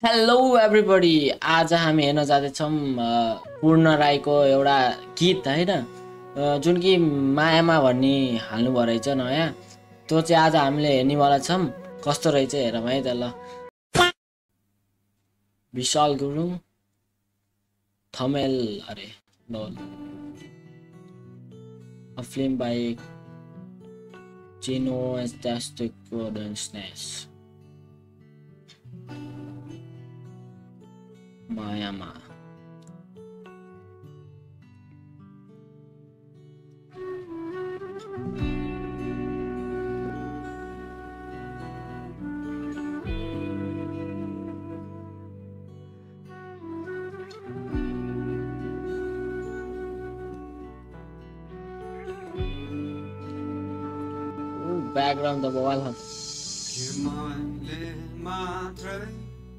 Hello everybody. आज हामी हेर्न जाँदैछौँ पूर्ण राईको एउटा गीत होइन, जुन कि मायामा भन्ने हाल्नुभयो रहेछ नयाँ। त्यो चाहिँ आज हामीले हेर्नेवाला छौँ। कस्तो रहेछ हेरौँ है त ल। विशाल गुरुङ थमेल अरे ल। A film by Gino Fantastic Rodensness. मायामा ब्याकग्राउन्ड त बवाल छ।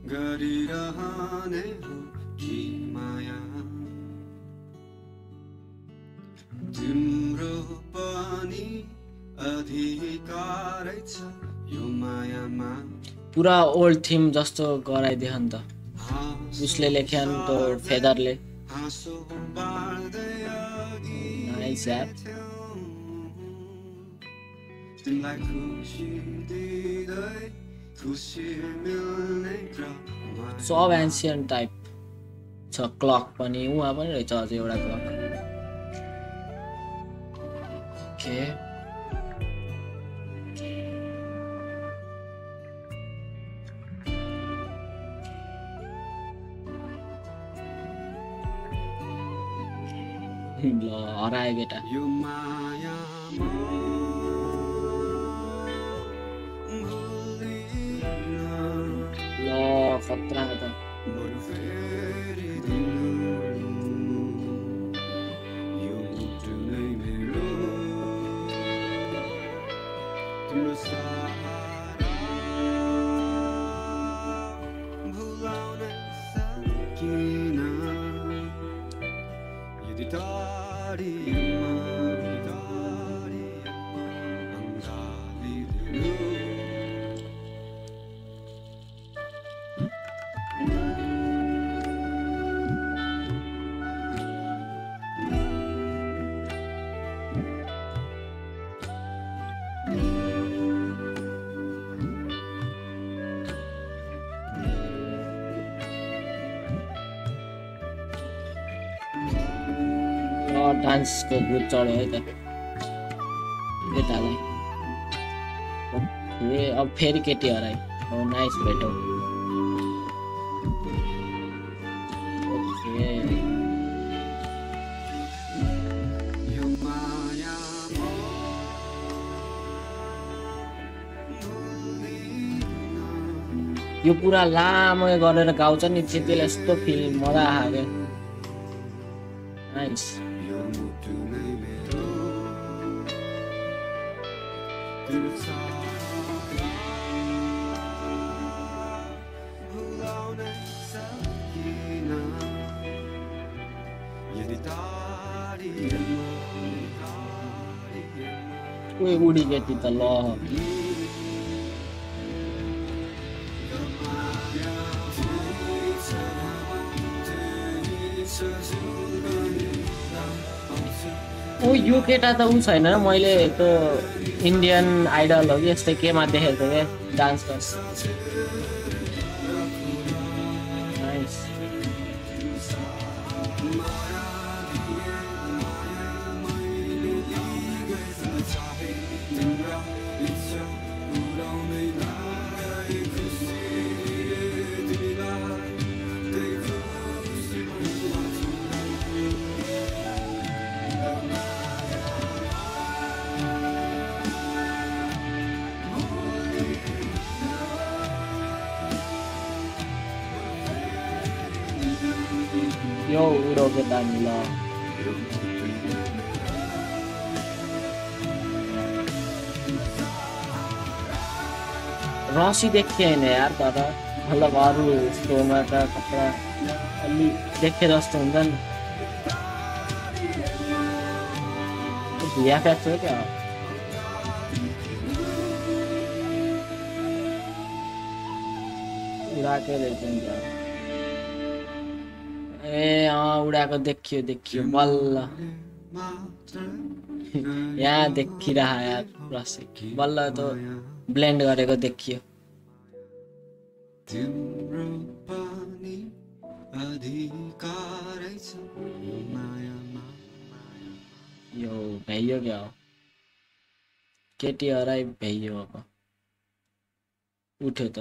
गरिरहने हो कि माया तिम्रो पनि अधिकारै छ यो मायामा। पुरा ओल्ड थिम जस्तो गराइदियो नि त उसले लेख्या नि त फेदरले। नाइस यार। तिमीलाई खुसी दिँदै खुसी मिल्ने सब एन्सियन्ट टाइप छ। क्लक पनि उहाँ पनि रहेछ अझै एउटा क्लक। के ल हराए बेटा। यो माया ल खतरा त डान्सको गीत चढ्यो है त केटालाई। ओके अब फेरि केटी हराइ। नाइस भेटौ। ओके यो पुरा लामो गरेर गाउँछ नि त्यतिले यस्तो फिल मजा आयो। नाइस। कोही उडी केटी त ल ओ यो केटा त ऊ छैन। मैले त्यो इन्डियन आइडल हो कि यस्तै केमा देखेको थिएँ क्या डान्स गर्छ। नाइस। यो उडो केटा नि ल। रसी देखे होइन यार, तर मतलब अरू स्टोरमा त कपडा अलि देखे जस्तो हुन्छ नि। भिया फ्याक्स हो क्या। उडाकै रहेछ नि त। ए उडाको देखियो बल्ल यहाँ देखिरह यार रसिक बल्ल त ब्लेन्ड गरेको देखियो। तिम्रो पनि अधिकारै छ यो मायामा। यो भ्याइयो क्या हो केटी हराई भ्याइयो। अब उठ्यो त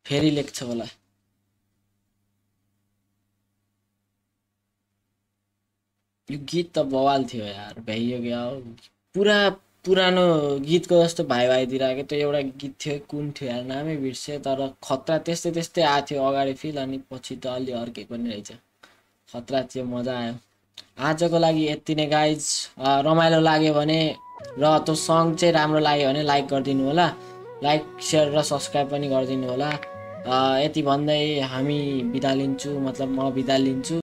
फेरि लेख्छ होला। यो गीत त बवाल थियो यार भ्याइयो क्या हो। पुरा पुरानो गीतको जस्तो भाइ दिइरहेको त्यो एउटा गीत थियो कुन थियो यार नामै बिर्सेँ तर खतरा त्यस्तै आएको थियो अगाडि फिल अनि पछि त अलि अर्कै पनि रहेछ। खतरा चाहिँ मजा आयो। आजको लागि यति नै गाइज। रमाइलो लाग्यो भने र त्यो सङ चाहिँ राम्रो लाग्यो भने लाइक गरिदिनु होला। लाइक सेयर र सब्सक्राइब पनि गरिदिनु होला। यति भन्दै हामी बिदा लिन्छु मतलब म बिदा लिन्छु।